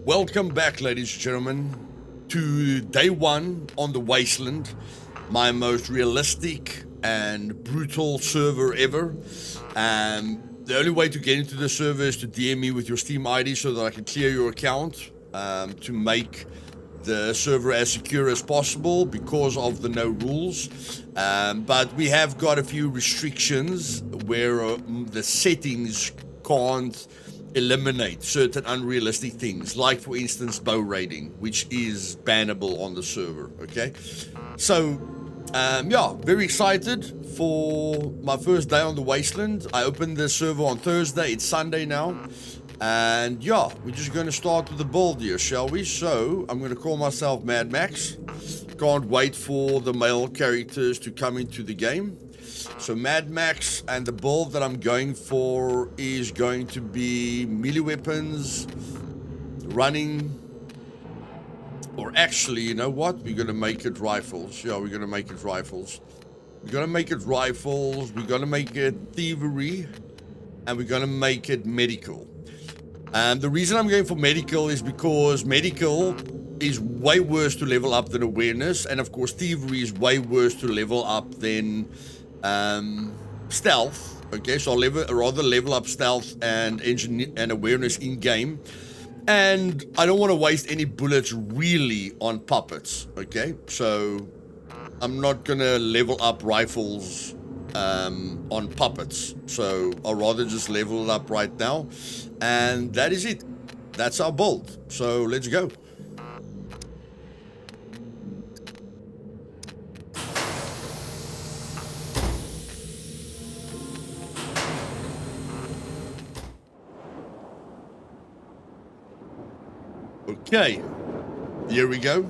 Welcome back, ladies and gentlemen, to day one on the Wasteland, my most realistic and brutal server ever. The only way to get into the server is to DM me with your Steam ID so that I can clear your account to make the server as secure as possible because of the no rules. But we have got a few restrictions where the settings can't eliminate certain unrealistic things, like for instance bow raiding, which is bannable on the server. Okay, so yeah, very excited for my first day on the Wasteland. I opened the server on Thursday. It's Sunday now, and yeah, we're just going to start with the build here, shall we? So I'm going to call myself Mad Max. Can't wait for the male characters to come into the game. So Mad Max, and the build that I'm going for is going to be melee weapons, running, or actually, you know what? We're going to make it rifles. Yeah, we're going to make it rifles. We're going to make it rifles, we're going to make it thievery, and we're going to make it medical. And the reason I'm going for medical is because medical is way worse to level up than awareness, and of course thievery is way worse to level up than stealth. Okay, so I'll rather level up stealth and awareness in game, and I don't want to waste any bullets really on puppets. Okay, so I'm not gonna level up rifles on puppets, so I'll rather just level it up right now, and that is it. That's our build, so let's go. Okay, here we go.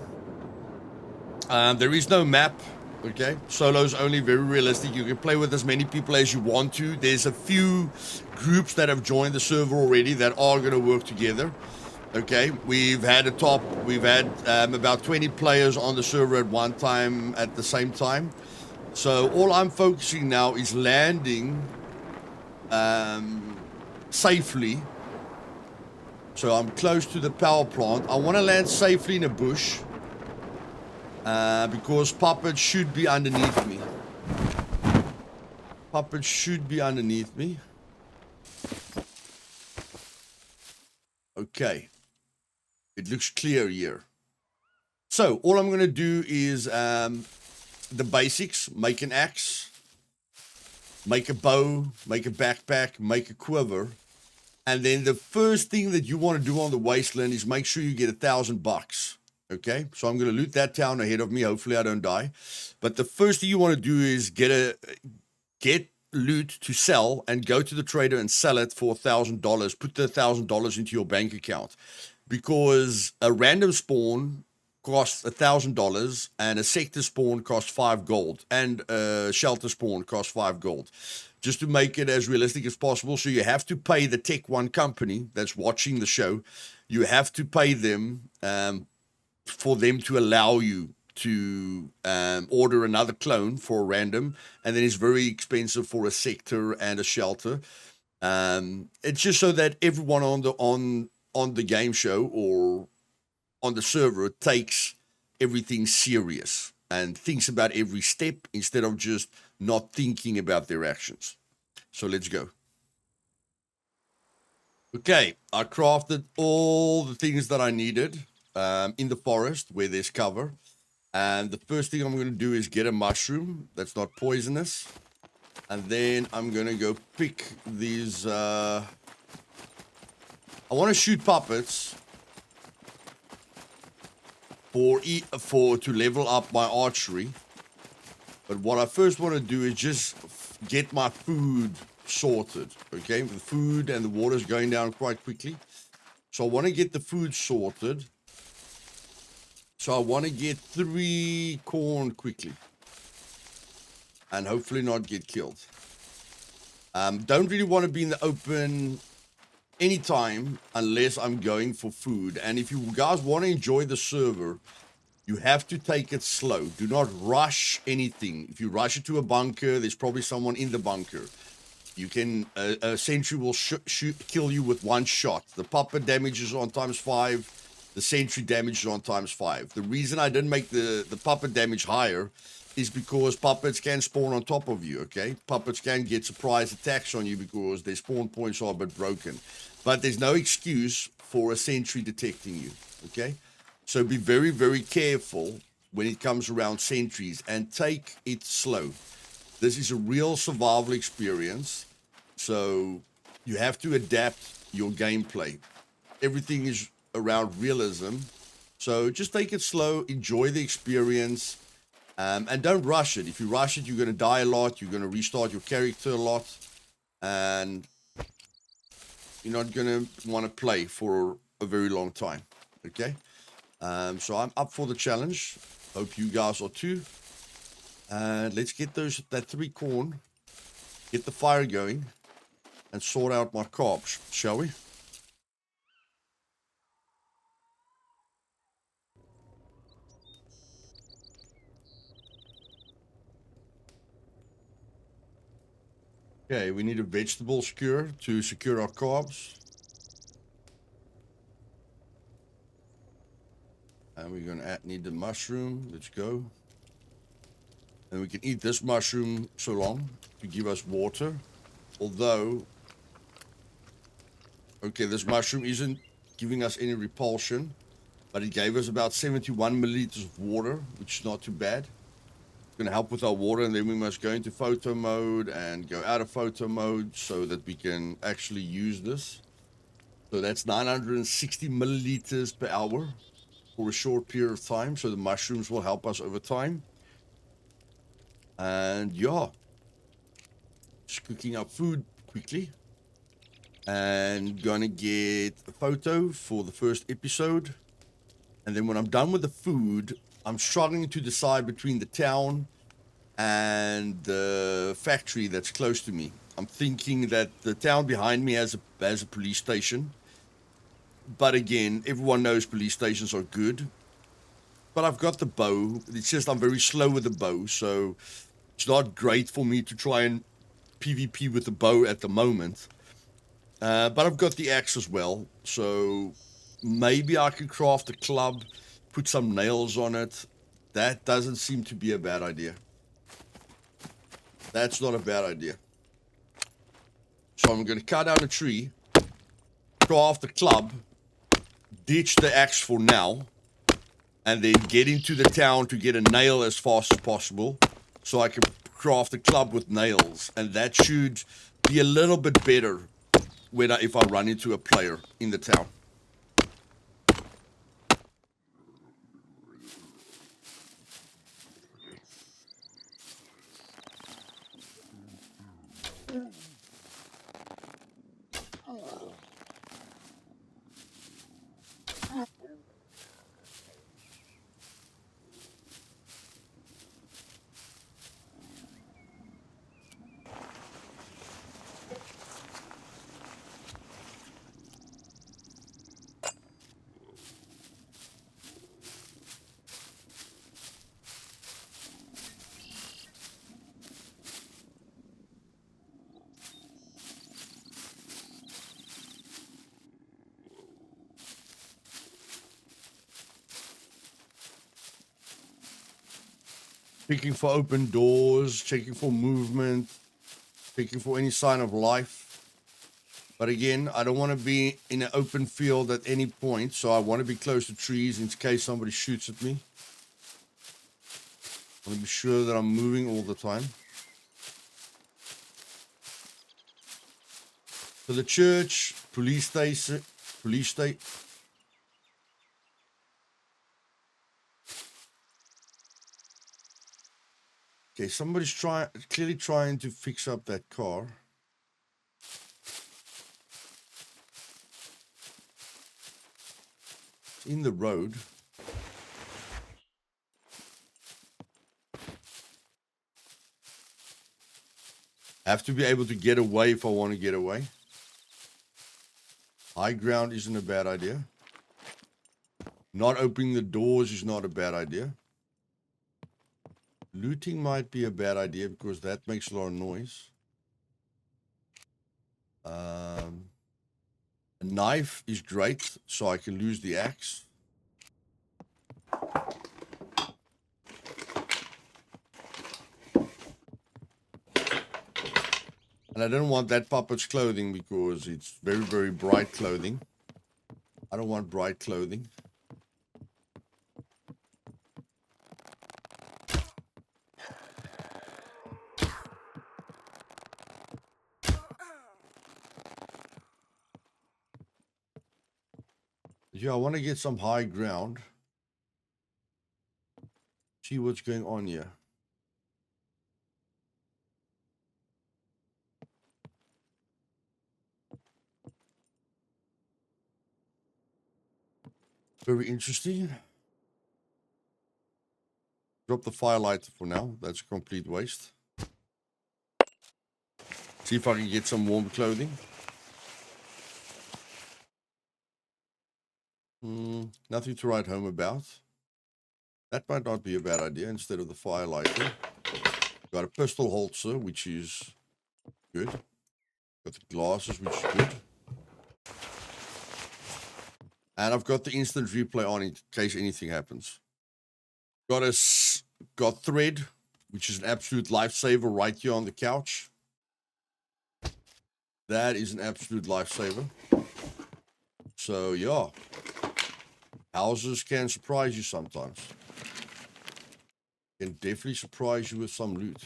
There is no map. Okay, solo's only, very realistic. You can play with as many people as you want to. There's a few groups that have joined the server already that are going to work together. Okay, we've had about 20 players on the server at one time, at the same time. So all I'm focusing now is landing safely. So I'm close to the power plant. I want to land safely in a bush because puppets should be underneath me. Puppets should be underneath me. Okay. It looks clear here. So all I'm going to do is the basics. Make an axe, make a bow, make a backpack, make a quiver. And then the first thing that you want to do on the Wasteland is make sure you get $1,000. Okay, so I'm going to loot that town ahead of me. Hopefully I don't die. But the first thing you want to do is get loot to sell and go to the trader and sell it for $1,000. Put the $1,000 into your bank account, because a random spawn costs $1,000 and a sector spawn costs 5 gold and a shelter spawn costs 5 gold. Just to make it as realistic as possible. So you have to pay the Tech One company that's watching the show. You have to pay them for them to allow you to order another clone for a random, and then it's very expensive for a sector and a shelter. It's just so that everyone on the game show or on the server takes everything serious and thinks about every step instead of just not thinking about their actions. So let's go. Okay, I crafted all the things that I needed in the forest where there's cover. And the first thing I'm going to do is get a mushroom that's not poisonous. And then I'm going to go pick these. I want to shoot puppets to level up my archery. But what I first want to do is just get my food sorted. Okay, the food and the water is going down quite quickly. So I want to get the food sorted. So I want to get 3 corn quickly. And hopefully not get killed. Don't really want to be in the open anytime unless I'm going for food. And if you guys want to enjoy the server, you have to take it slow. Do not rush anything. If you rush it to a bunker, there's probably someone in the bunker. You can a sentry will kill you with one shot. The puppet damage is on ×5. The sentry damage is on ×5. The reason I didn't make the puppet damage higher is because puppets can spawn on top of you. Okay, puppets can get surprise attacks on you because their spawn points are a bit broken. But there's no excuse for a sentry detecting you. Okay, so be very, very careful when it comes around sentries and take it slow. This is a real survival experience, so you have to adapt your gameplay. Everything is around realism, so just take it slow, enjoy the experience, and don't rush it. If you rush it, you're going to die a lot, you're going to restart your character a lot, and you're not going to want to play for a very long time, okay? So I'm up for the challenge. Hope you guys are too. And let's get that 3 corn, get the fire going, and sort out my carbs, shall we? Okay, we need a vegetable skewer to secure our carbs. And we're going to need the mushroom. Let's go. And we can eat this mushroom so long to give us water. Although, okay, this mushroom isn't giving us any repulsion, but it gave us about 71 milliliters of water, which is not too bad. It's going to help with our water, and then we must go into photo mode and go out of photo mode so that we can actually use this. So that's 960 milliliters per hour for a short period of time. So the mushrooms will help us over time. And yeah, just cooking up food quickly and gonna get a photo for the first episode. And then when I'm done with the food, I'm struggling to decide between the town and the factory that's close to me. I'm thinking that the town behind me has a police station. But again, everyone knows police stations are good. But I've got the bow. It's just I'm very slow with the bow, so it's not great for me to try and PvP with the bow at the moment. But I've got the axe as well, so maybe I can craft a club, put some nails on it. That doesn't seem to be a bad idea. That's not a bad idea. So I'm going to cut down a tree, craft a club, ditch the axe for now, and then get into the town to get a nail as fast as possible so I can craft a club with nails. And that should be a little bit better if I run into a player in the town. Checking for open doors, checking for movement, checking for any sign of life. But again, I don't want to be in an open field at any point, so I want to be close to trees in case somebody shoots at me. I want to be sure that I'm moving all the time. So the church, police station. Okay, somebody's clearly trying to fix up that car. It's in the road. I have to be able to get away if I want to get away. High ground isn't a bad idea. Not opening the doors is not a bad idea. Looting might be a bad idea because that makes a lot of noise. A knife is great, so I can lose the axe. And I don't want that puppet's clothing because it's very, very bright clothing. I don't want bright clothing. Yeah, I want to get some high ground. See what's going on here. Very interesting. Drop the firelighter for now. That's a complete waste. See if I can get some warm clothing. Nothing to write home about. That might not be a bad idea instead of the firelighter. Got a pistol holster, which is good. Got the glasses, which is good. And I've got the instant replay on in case anything happens. Got thread, which is an absolute lifesaver right here on the couch. That is an absolute lifesaver. So, yeah. Houses can surprise you sometimes. Can definitely surprise you with some loot.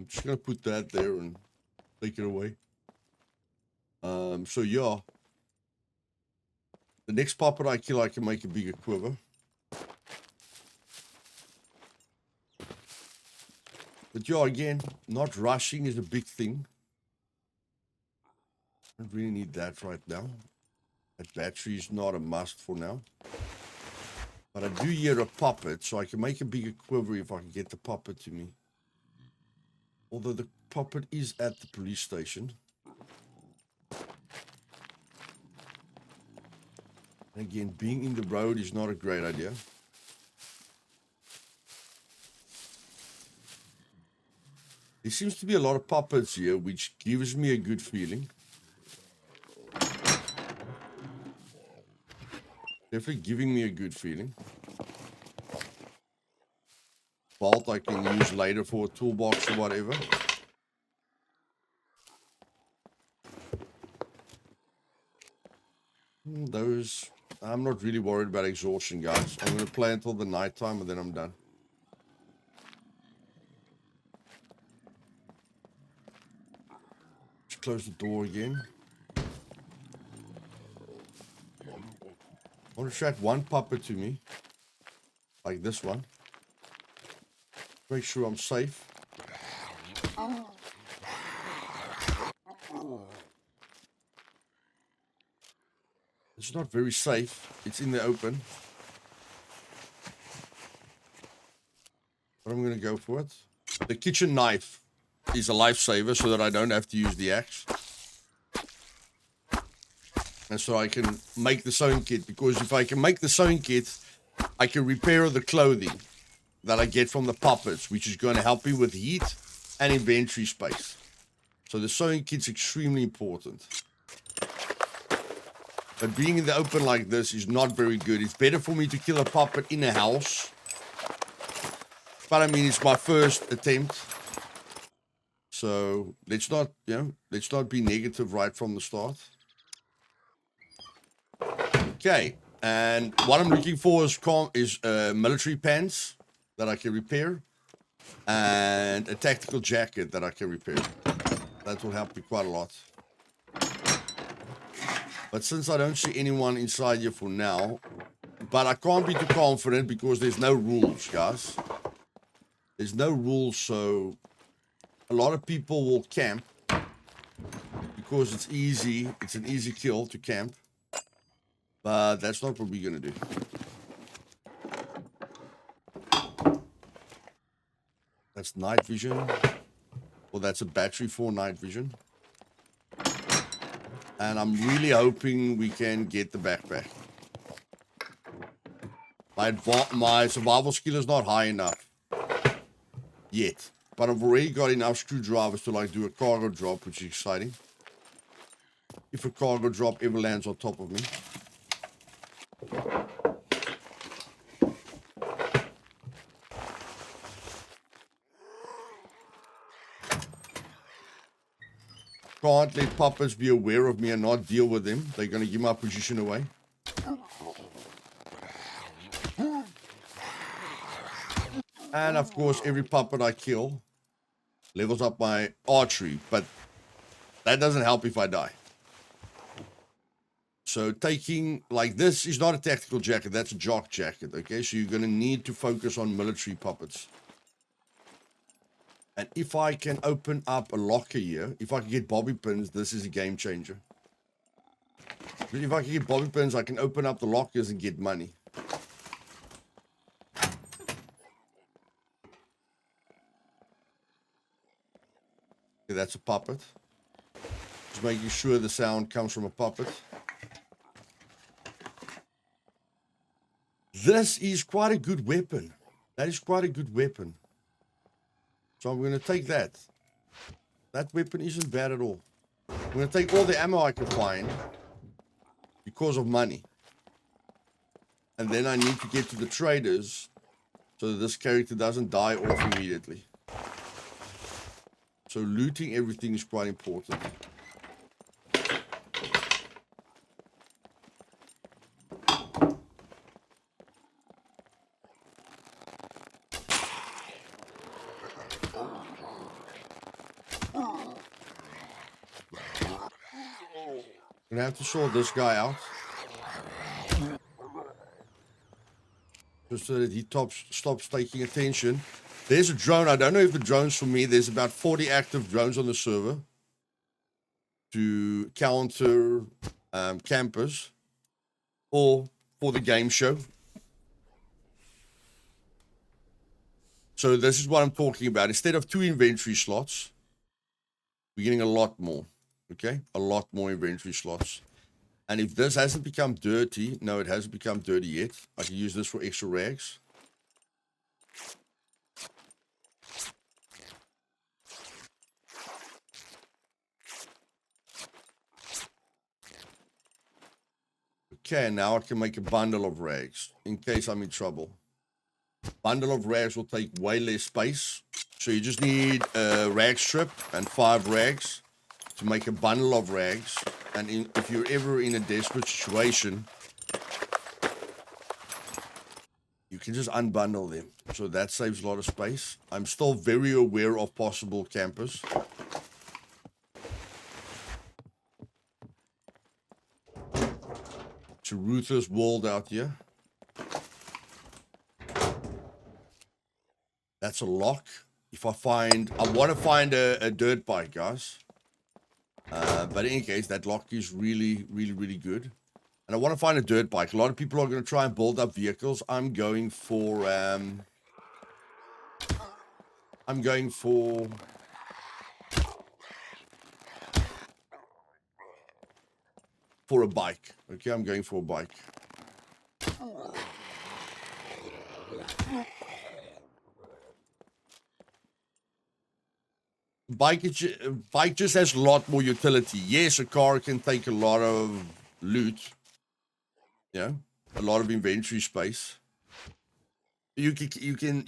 Just gonna put that there and take it away. So yeah. The next puppet I kill, I can make a bigger quiver. But yeah, again, not rushing is a big thing. I don't really need that right now. That battery is not a must for now. But I do hear a puppet, so I can make a bigger quiver if I can get the puppet to me. Although the puppet is at the police station. And again, being in the road is not a great idea. There seems to be a lot of puppets here, which gives me a good feeling. Definitely giving me a good feeling. Bolt I can use later for a toolbox or whatever. Those, I'm not really worried about exhaustion, guys. I'm going to play until the night time and then I'm done. Just close the door again. I want to attract one puppet to me. Like this one. Make sure I'm safe. It's not very safe. It's in the open. But I'm going to go for it. The kitchen knife is a lifesaver so that I don't have to use the axe. And so I can make the sewing kit. Because if I can make the sewing kit, I can repair the clothing that I get from the puppets, which is going to help me with heat and inventory space. So the sewing kit's extremely important. But being in the open like this is not very good. It's better for me to kill a puppet in a house. But I mean, it's my first attempt. So let's not, let's not be negative right from the start. Okay. And what I'm looking for is military pants that I can repair. And a tactical jacket that I can repair. That will help me quite a lot. But since I don't see anyone inside here for now, but I can't be too confident because there's no rules, guys. There's no rules, so a lot of people will camp because it's easy. It's an easy kill to camp. But that's not what we're going to do. That's night vision. Well, that's a battery for night vision. And I'm really hoping we can get the backpack. My survival skill is not high enough. yet. But I've already got enough screwdrivers to like do a cargo drop, which is exciting. If a cargo drop ever lands on top of me. Can't let puppets be aware of me and not deal with them. They're going to give my position away. And of course, every puppet I kill levels up my archery, but that doesn't help if I die. So taking, like, this is not a tactical jacket, that's a jock jacket, okay? So you're going to need to focus on military puppets. And if I can open up a locker here, if I can get bobby pins, this is a game changer. But if I can get bobby pins, I can open up the lockers and get money. Okay, that's a puppet. Just making sure the sound comes from a puppet. This is quite a good weapon. That is quite a good weapon. So I'm going to take that. That weapon isn't bad at all. I'm going to take all the ammo I can find because of money. And then I need to get to the traders so that this character doesn't die off immediately. So looting everything is quite important. I'm gonna have to sort this guy out. Just so that he stops taking attention. There's a drone. I don't know if the drone's for me. There's about 40 active drones on the server to counter campers or for the game show. So this is what I'm talking about. Instead of 2 inventory slots, we're getting a lot more. Okay? A lot more inventory slots. And if this hasn't become dirty, no, it hasn't become dirty yet. I can use this for extra rags. Okay, now I can make a bundle of rags in case I'm in trouble. Bundle of rags will take way less space. So you just need a rag strip and 5 rags to make a bundle of rags. And if you're ever in a desperate situation, you can just unbundle them. So that saves a lot of space. I'm still very aware of possible campers. It's a ruthless world out here. That's a lock. If I want to find a dirt bike, guys. But in any case, that lock is really, really, really good. And I want to find a dirt bike. A lot of people are going to try and build up vehicles. I'm going for a bike. Okay, I'm going for a bike. Bike just has a lot more utility. Yes, a car can take a lot of loot. Yeah, a lot of inventory space. You can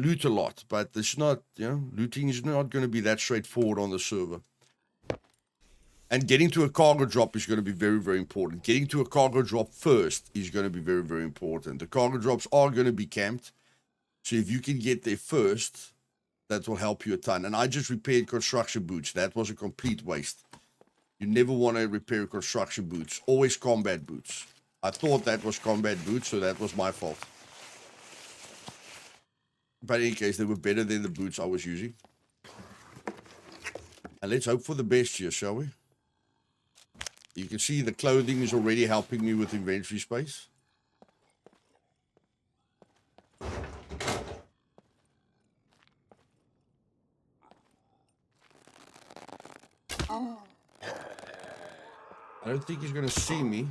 loot a lot, but it's not, looting is not going to be that straightforward on the server. And getting to a cargo drop is going to be very, very important. Getting to a cargo drop first is going to be very, very important. The cargo drops are going to be camped. So if you can get there first, that will help you a ton. And I just repaired construction boots. That was a complete waste. You never want to repair construction boots. Always combat boots. I thought that was combat boots, so that was my fault. But in any case, they were better than the boots I was using. And let's hope for the best here, shall we? You can see the clothing is already helping me with inventory space. I don't think he's going to see me.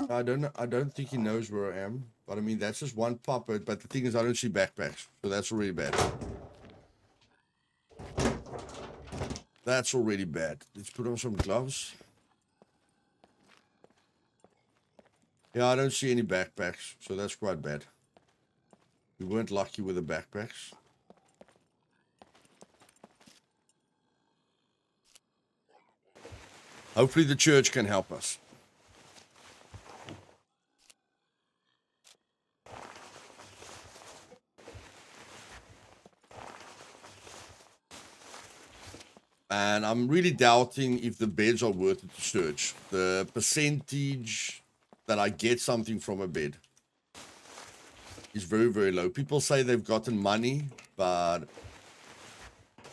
I don't know. I don't think he knows where I am. But I mean, that's just one puppet. But the thing is, I don't see backpacks. So that's already bad. That's already bad. Let's put on some gloves. Yeah, I don't see any backpacks. So that's quite bad. We weren't lucky with the backpacks. Hopefully the church can help us. And I'm really doubting if the beds are worth it to search. The percentage that I get something from a bed is very, very low. People say they've gotten money, but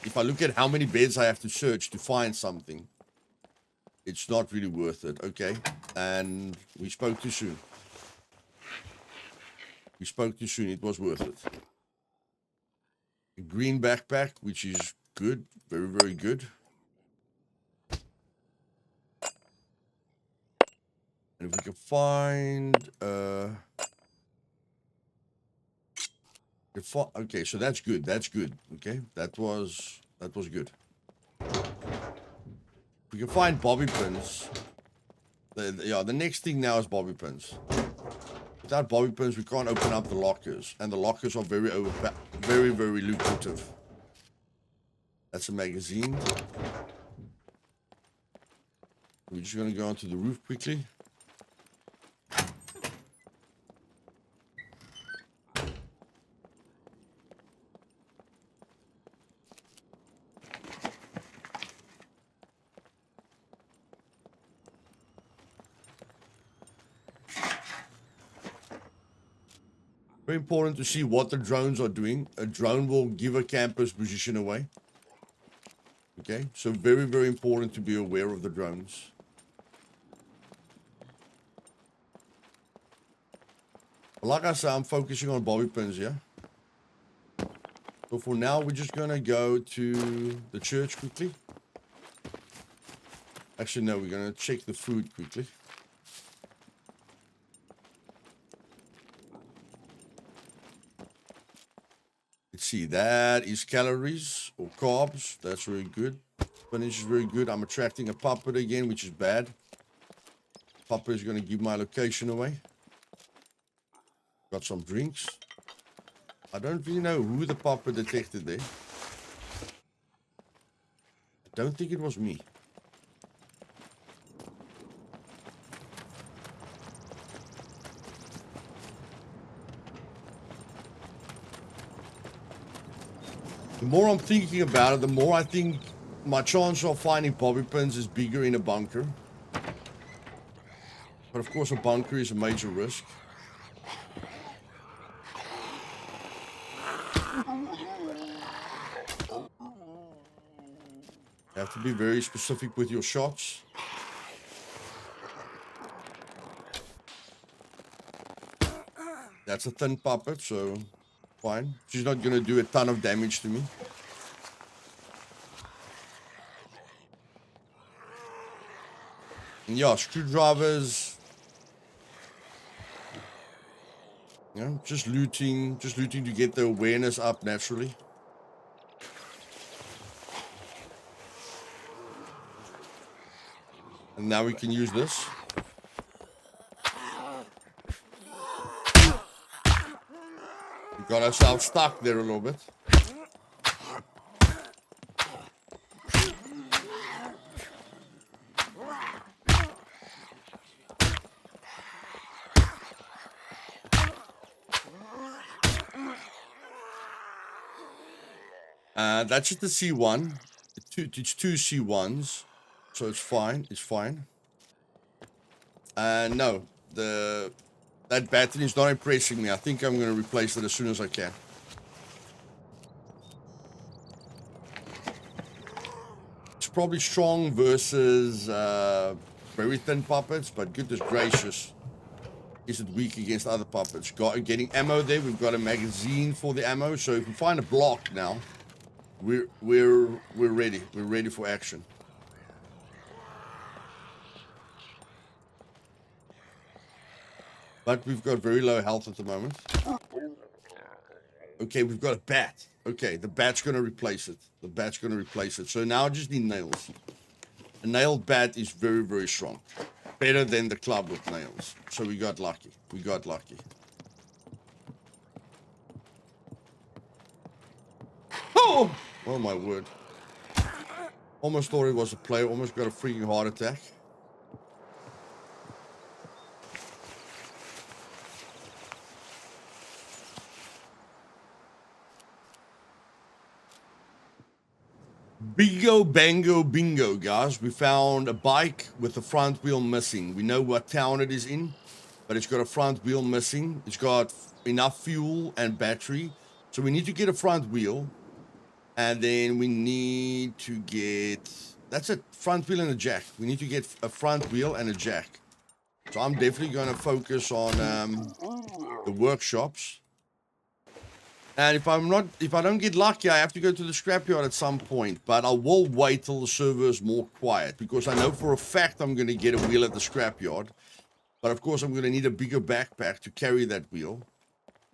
if I look at how many beds I have to search to find something, it's not really worth it. Okay, and we spoke too soon. We spoke too soon. It was worth it. A green backpack, which is good. Very, very good. And if we can find... okay, so that's good. That's good. Okay, that was good. We can find bobby pins. The next thing now is bobby pins. Without bobby pins, we can't open up the lockers, and the lockers are very lucrative. That's a magazine. We're just gonna go onto the roof quickly. Very important to see what the drones are doing. A drone will give a camper's position away. Okay, so very, very important to be aware of the drones. Like I said, I'm focusing on bobby pins here. So for now, we're just gonna go to the church quickly. Actually, no, we're gonna check the food quickly. Let's see, that is calories or carbs. That's very good. Spinach is very good. I'm attracting a puppet again, which is bad. Puppet is gonna give my location away. Got some drinks. I don't really know who the puppet detected there. I don't think it was me. The more I'm thinking about it, the more I think my chance of finding bobby pins is bigger in a bunker. But of course, a bunker is a major risk. You have to be very specific with your shots. That's a thin puppet, so fine. She's not going to do a ton of damage to me. And yeah, screwdrivers. You know, just looting to get the awareness up naturally. And now we can use this. We got ourselves stuck there a little bit. That's just the C1. It's two C1s. So it's fine. It's fine. No, that battery is not impressing me. I think I'm going to replace it as soon as I can. It's probably strong versus very thin puppets, but goodness gracious, is it weak against other puppets? Getting ammo there. We've got a magazine for the ammo. So if we find a block now, we're ready. We're ready for action. But we've got very low health at the moment. Okay, we've got a bat. Okay, the bat's going to replace it. The bat's going to replace it. So now I just need nails. A nailed bat is very, very strong. Better than the club with nails. So we got lucky. We got lucky. Oh! Oh my word. Almost thought it was a player. Almost got a freaking heart attack. Bingo, bango, bingo, guys. We found a bike with the front wheel missing. We know what town it is in, but it's got a front wheel missing. It's got enough fuel and battery. So we need to get a front wheel. And then we need to get... That's a front wheel and a jack. We need to get a front wheel and a jack. So I'm definitely going to focus on the workshops. And if I don't get lucky, I have to go to the scrapyard at some point. But I will wait till the server is more quiet, because I know for a fact I'm going to get a wheel at the scrapyard. But of course, I'm going to need a bigger backpack to carry that wheel.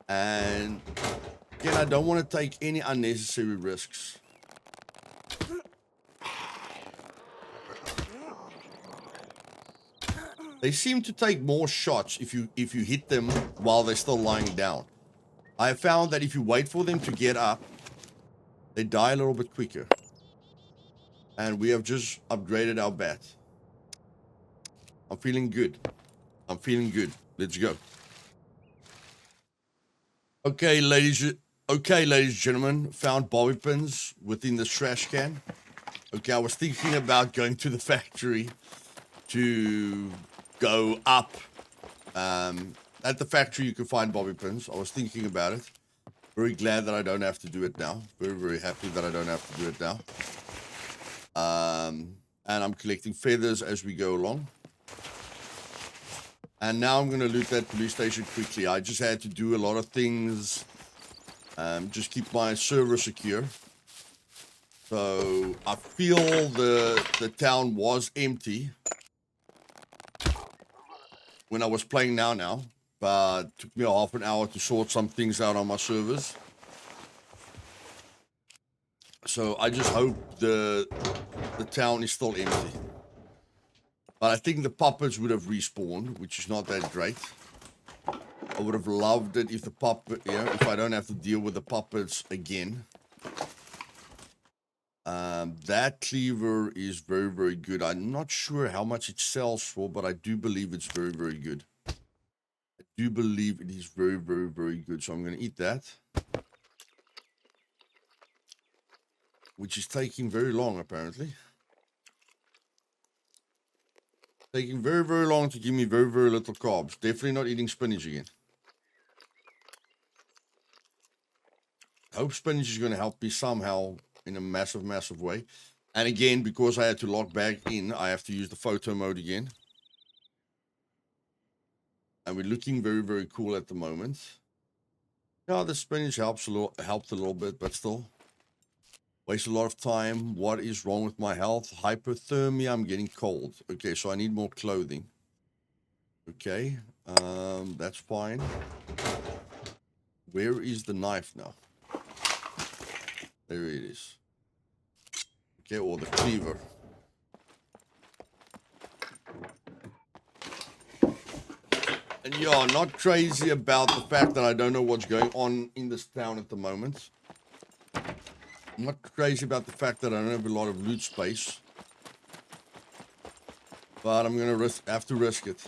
And again, I don't want to take any unnecessary risks. They seem to take more shots if you hit them while they're still lying down. I have found that if you wait for them to get up, they die a little bit quicker. And we have just upgraded our bat. I'm feeling good. I'm feeling good. Let's go. Okay, ladies and gentlemen. Found bobby pins within the trash can. Okay, I was thinking about going to the factory to go up. At the factory, you can find bobby pins. I was thinking about it. Very glad that I don't have to do it now. Very, very happy that I don't have to do it now. And I'm collecting feathers as we go along. And now I'm going to loot that police station quickly. I just had to do a lot of things. Just keep my server secure. So I feel the town was empty when I was playing now. But it took me a half an hour to sort some things out on my servers. So I just hope the town is still empty. But I think the puppets would have respawned, which is not that great. I would have loved it if the puppet, if I don't have to deal with the puppets again. That cleaver is very, very good. I'm not sure how much it sells for, but I do believe it's very, very good. I do believe it is very, very, very good. So I'm going to eat that. Which is taking very long, apparently. Taking very, very long to give me very, very little carbs. Definitely not eating spinach again. I hope spinach is going to help me somehow in a massive, massive way. And again, because I had to log back in, I have to use the photo mode again. And we're looking very, very cool at the moment. Yeah, the spinach helped a little bit, but still. Waste a lot of time. What is wrong with my health? Hypothermia. I'm getting cold. Okay, so I need more clothing. Okay, that's fine. Where is the knife now? There it is. Okay, or the cleaver. And yeah, not crazy about the fact that I don't know what's going on in this town at the moment. I'm not crazy about the fact that I don't have a lot of loot space. But I'm going to have to risk it.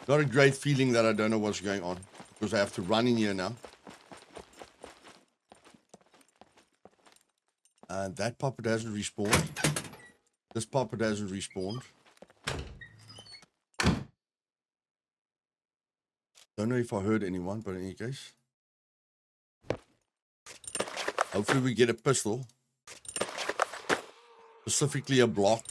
Not a great feeling that I don't know what's going on. Because I have to run in here now. And that puppet hasn't respawned. This puppet hasn't respawned. Don't know if I heard anyone, but in any case. Hopefully we get a pistol. Specifically a block.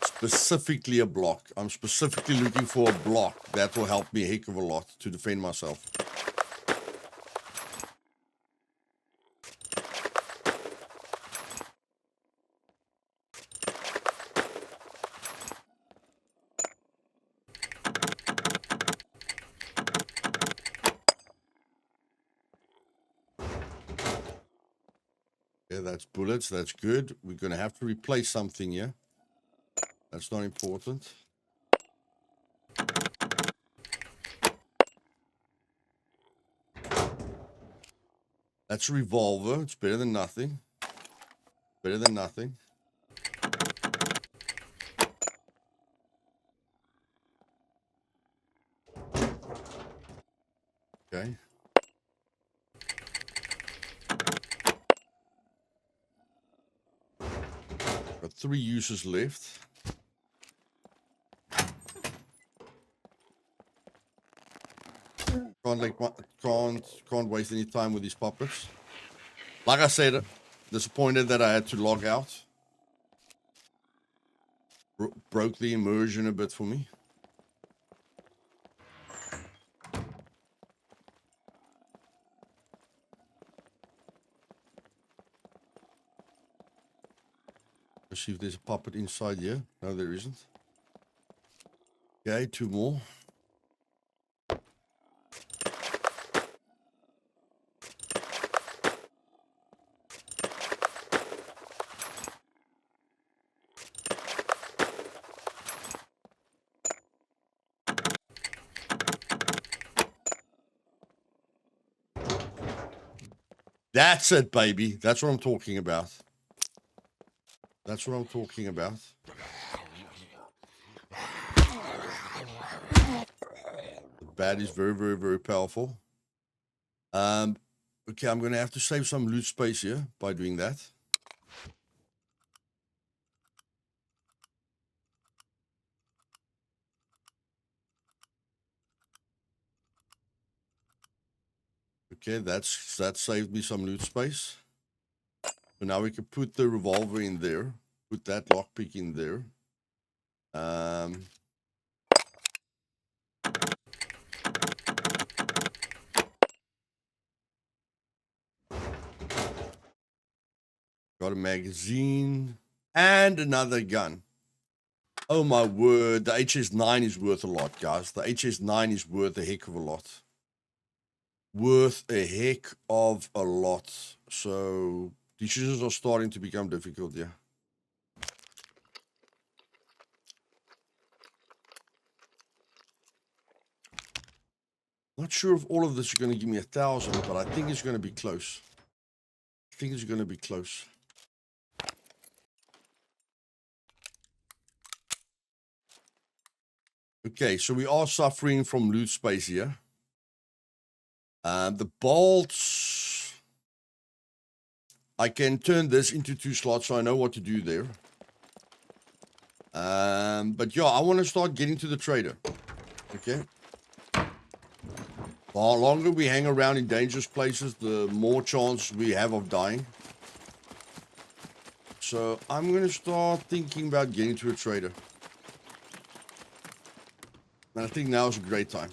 Specifically a block. I'm specifically looking for a block. That will help me a heck of a lot to defend myself. Okay, that's bullets. That's good. We're going to have to replace something here. That's not important. That's a revolver. It's better than nothing. Better than nothing. Okay. Got 3 uses left. Can't waste any time with these puppets. Like I said, disappointed that I had to log out. Broke the immersion a bit for me. Let's see if there's a puppet inside here. No, there isn't. Okay, 2 more. That's it, baby. That's what I'm talking about. That's what I'm talking about. The bat is very, very, very powerful. Okay, I'm going to have to save some loot space here by doing that. Okay, that saved me some loot space. So now we can put the revolver in there. Put that lockpick in there. Got a magazine and another gun. Oh my word, the HS9 is worth a lot, guys. The HS9 is worth a heck of a lot. Worth a heck of a lot. So decisions are starting to become difficult, yeah. Not sure if all of this is going to give me 1,000, but I think it's going to be close. I think it's going to be close. Okay, so we are suffering from loot space here. The bolts, I can turn this into 2 slots, so I know what to do there. But yeah, I want to start getting to the trader. Okay. The longer we hang around in dangerous places, the more chance we have of dying. So I'm going to start thinking about getting to a trader. And I think now is a great time.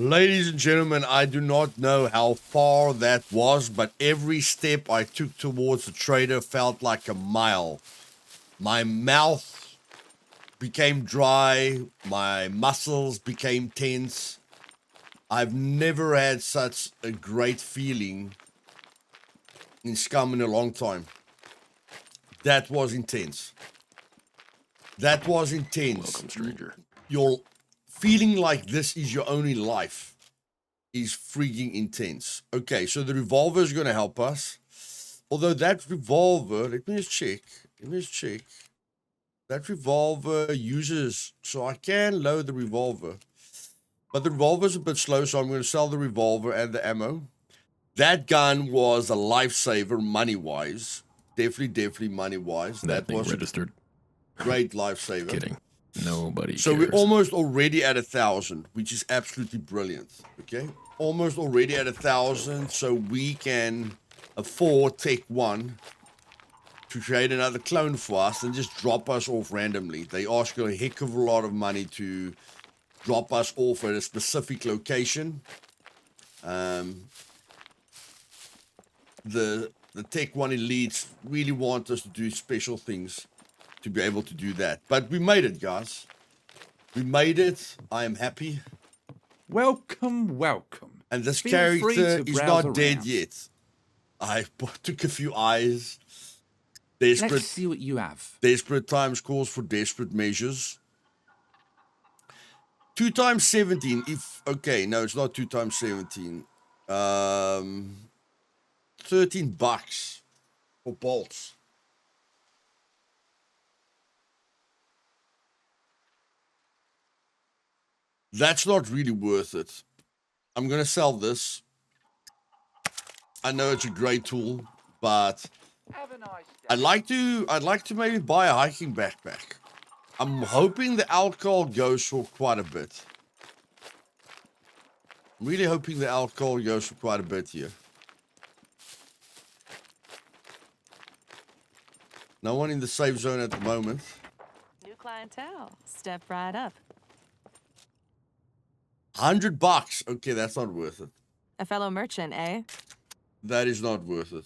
Ladies and gentlemen, I do not know how far that was, but every step I took towards the trader felt like a mile. My mouth became dry, my muscles became tense. I've never had such a great feeling in Scum in a long time. That was intense. That was intense. Welcome, stranger. Your feeling like this is your only life is freaking intense. Okay, so the revolver is going to help us. Although that revolver, let me just check. That revolver uses, so I can load the revolver. But the revolver's a bit slow, so I'm going to sell the revolver and the ammo. That gun was a lifesaver money-wise. Definitely money-wise. That thing was registered. Great lifesaver. Kidding. Nobody So cares. we're almost already at 1,000, which is absolutely brilliant. Okay, almost already at 1,000, so we can afford Tech 1 to create another clone for us and just drop us off randomly. They ask a heck of a lot of money to drop us off at a specific location. The Tech 1 elites really want us to do special things to be able to do that. But we made it, guys. We made it. I am happy. Welcome, welcome. And this Feel free character to is browse not dead around. yet. I took a few eyes. Desperate, Let's see what you have. desperate times calls for desperate measures. 2 times 17. If okay, no, it's not 2 times 17. $13 for bolts. That's not really worth it. I'm gonna sell this. I know it's a great tool, but I'd like to maybe buy a hiking backpack. I'm hoping the alcohol goes for quite a bit. I'm really hoping the alcohol goes for quite a bit here. No one in the safe zone at the moment. New clientele. Step right up. $100. Okay, that's not worth it. A fellow merchant, eh? That is not worth it.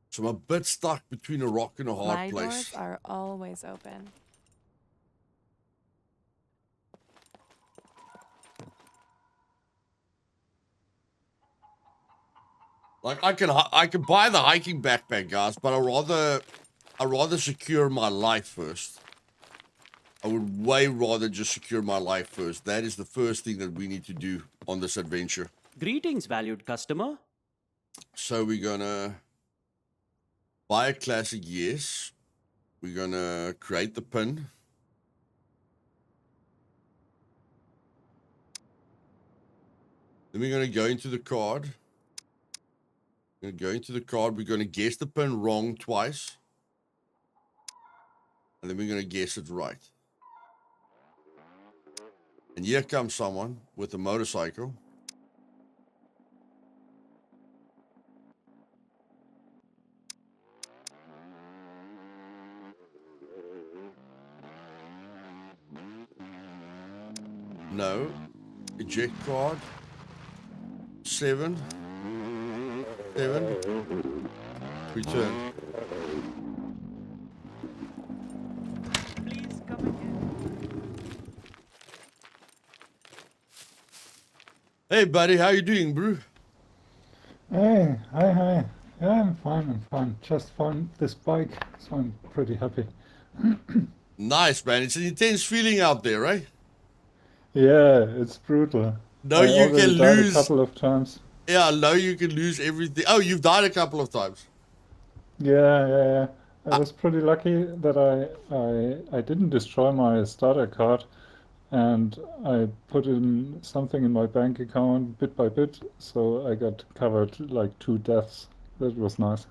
So I'm a bit stuck between a rock and a hard My place. doors are always open. Like I can buy the hiking backpack, guys, but I'd rather secure my life first. I would way rather just secure my life first. That is the first thing that we need to do on this adventure. Greetings, valued customer. So we're gonna buy a classic, yes. We're gonna create the pin. Then we're gonna go into the card. We're gonna go into the card. We're gonna guess the pin wrong twice. And then we're gonna guess it right. And here comes someone with a motorcycle. No. Eject card. 7. 7. Return. Please come again. Hey, buddy, how you doing, bro? Hey, hi. Yeah, I'm fine. Just found this bike, so I'm pretty happy. Nice, man. It's an intense feeling out there, right? Yeah, it's brutal. No, I you can already died lose. a couple of times. Yeah, no, you can lose everything. Oh, you've died a couple of times. Yeah. I was pretty lucky that I didn't destroy my starter card, and I put in something in my bank account bit by bit, so I got covered like 2 deaths. That was nice.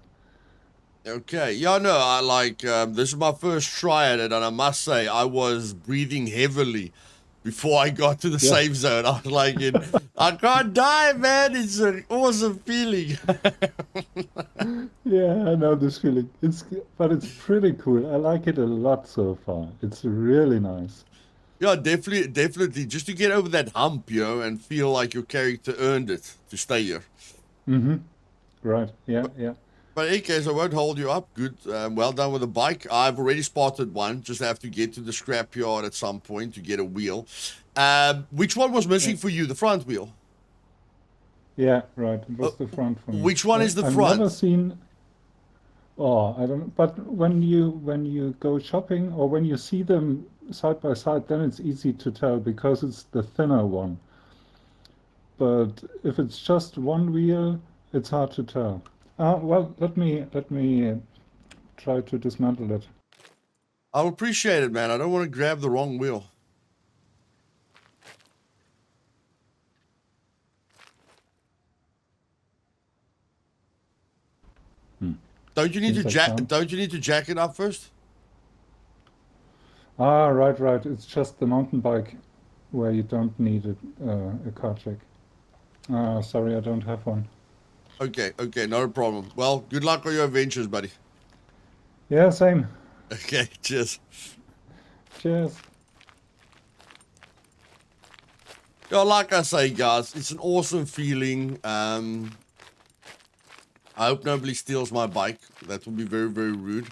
Okay, yeah, no, I like, this is my first try at it, and I must say, I was breathing heavily before I got to the Yeah. safe zone. I was like, I can't die, man. It's an awesome feeling. Yeah, I know this feeling. But it's pretty cool. I like it a lot so far. It's really nice. Yeah, definitely. Just to get over that hump, and feel like your character earned it to stay here. Mm-hmm. Right. Yeah, But, yeah. but in any case, I won't hold you up. Good. Well done with the bike. I've already spotted one. Just have to get to the scrapyard at some point to get a wheel. Which one was missing for you? The front wheel? Yeah, right. It was the front for me. Which one is the I've front? never seen. Oh, I don't know. But when you go shopping or when you see them side by side, then it's easy to tell because it's the thinner one. But if it's just one wheel, it's hard to tell. Well, let me try to dismantle it. I'll appreciate it, man. I don't want to grab the wrong wheel. Don't you need to Seems like fun. Don't you need to jack it up first? Right, right. It's just the mountain bike where you don't need a car check. Sorry, I don't have one. Okay, no problem. Well, good luck on your adventures, buddy. Yeah, same. Okay, cheers. Cheers. Yeah, like I say, guys, it's an awesome feeling. I hope nobody steals my bike. That would be very, very rude.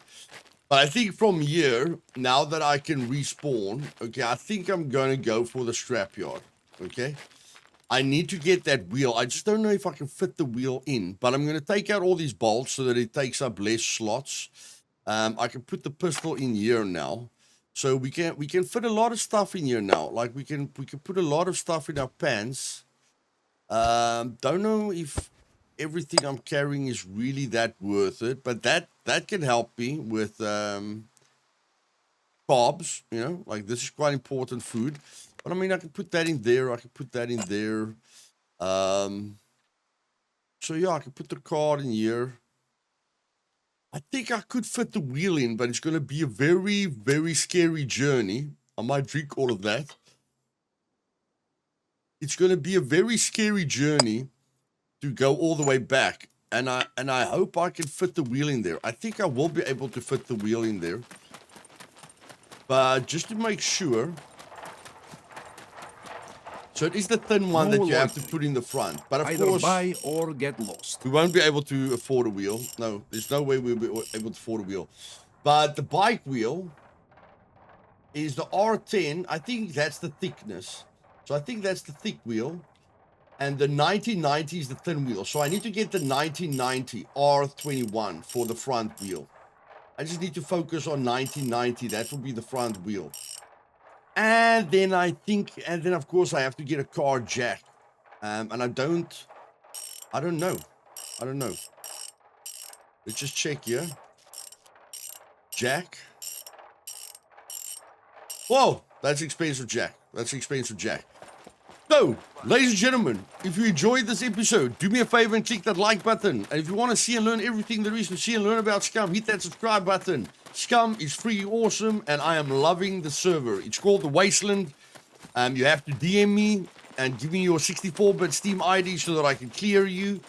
But I think from here, now that I can respawn, okay, I think I'm going to go for the scrapyard, okay? I need to get that wheel. I just don't know if I can fit the wheel in, but I'm going to take out all these bolts so that it takes up less slots. I can put the pistol in here now. So we can fit a lot of stuff in here now. Like we can put a lot of stuff in our pants. Don't know if everything I'm carrying is really that worth it, but that can help me with carbs, like this is quite important food. But I mean, I can put that in there, I can put that in there. So yeah, I can put the card in here. I think I could fit the wheel in, but it's going to be a very, very scary journey. I might drink all of that. It's going to be a very scary journey to go all the way back. And I hope I can fit the wheel in there. I think I will be able to fit the wheel in there. But just to make sure. So it is the thin one that you have to put in the front. But of Either course, buy or get lost. we won't be able to afford a wheel. No, there's no way we'll be able to afford a wheel. But the bike wheel is the R10. I think that's the thickness. So I think that's the thick wheel. And the 1990 is the thin wheel. So I need to get the 1990 R21 for the front wheel. I just need to focus on 1990. That will be the front wheel. And then of course I have to get a car jack. And I don't know. Let's just check here. Jack. Whoa, that's expensive jack. So, ladies and gentlemen, if you enjoyed this episode, do me a favor and click that like button. And if you want to see and learn everything there is to see and learn about Scum, hit that subscribe button. Scum is free awesome, and I am loving the server. It's called the Wasteland. You have to DM me and give me your 64-bit Steam ID so that I can clear you.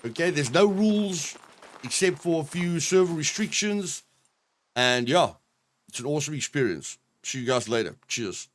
Okay, there's no rules except for a few server restrictions. And yeah, it's an awesome experience. See you guys later. Cheers.